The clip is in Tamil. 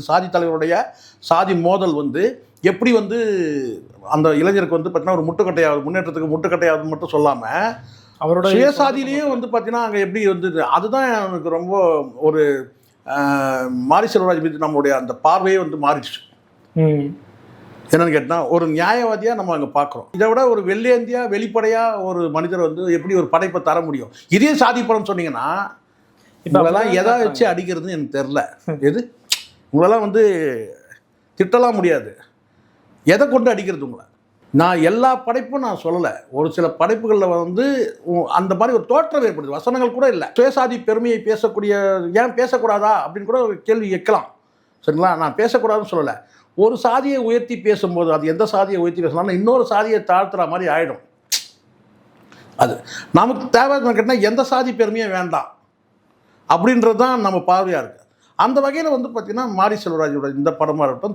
ரெண்டு சாதி தலைவருடைய சாதி மோதல் வந்து எப்படி வந்து அந்த இளைஞருக்கு வந்து பார்த்தீங்கன்னா ஒரு முட்டுக்கட்டையாவது, முன்னேற்றத்துக்கு முட்டுக்கட்டையாவது மட்டும் சொல்லாமல் அவரோட சுயசாதியிலையும் வந்து பார்த்தீங்கன்னா அங்கே எப்படி வந்து அதுதான் எனக்கு ரொம்ப ஒரு மாரி செல்வராஜ் மீது நம்மளுடைய அந்த பார்வையே வந்து மாறிடுச்சு. என்னன்னு கேட்டால் ஒரு நியாயவாதியாக நம்ம அங்கே பார்க்குறோம். இதை விட ஒரு வெள்ளேந்தியாக வெளிப்படையாக ஒரு மனிதர் வந்து எப்படி ஒரு படைப்பை தர முடியும்? இதே சாதி படம் சொன்னீங்கன்னா இவங்களெல்லாம் எதை வச்சு அடிக்கிறதுன்னு எனக்கு தெரில. எது உங்களெல்லாம் வந்து திட்டலாம் முடியாது. எதை கொண்டு அடிக்கிறது உங்களை? நான் எல்லா படைப்பும் நான் சொல்லலை. ஒரு சில படைப்புகளில் வந்து அந்த மாதிரி ஒரு தோற்றம் ஏற்படுது. வசனங்கள் கூட இல்லை. சுயசாதி பெருமையை பேசக்கூடிய ஏன் பேசக்கூடாதா அப்படின்னு கூட ஒரு கேள்வி வைக்கலாம். சரிங்களா? நான் பேசக்கூடாதுன்னு சொல்லலை. ஒரு சாதியை உயர்த்தி பேசும்போது அது எந்த சாதியை உயர்த்தி பேசலாம்னா இன்னொரு சாதியை தாழ்த்துற மாதிரி ஆகிடும். அது நமக்கு தேவை கேட்டால் எந்த சாதி பெருமையும் வேண்டாம் அப்படின்றது தான் நம்ம பார்வையாக இருக்குது. அந்த வகையில் வந்து பார்த்திங்கன்னா மாரி செல்வராஜோட இந்த படமாக இருக்கட்டும்,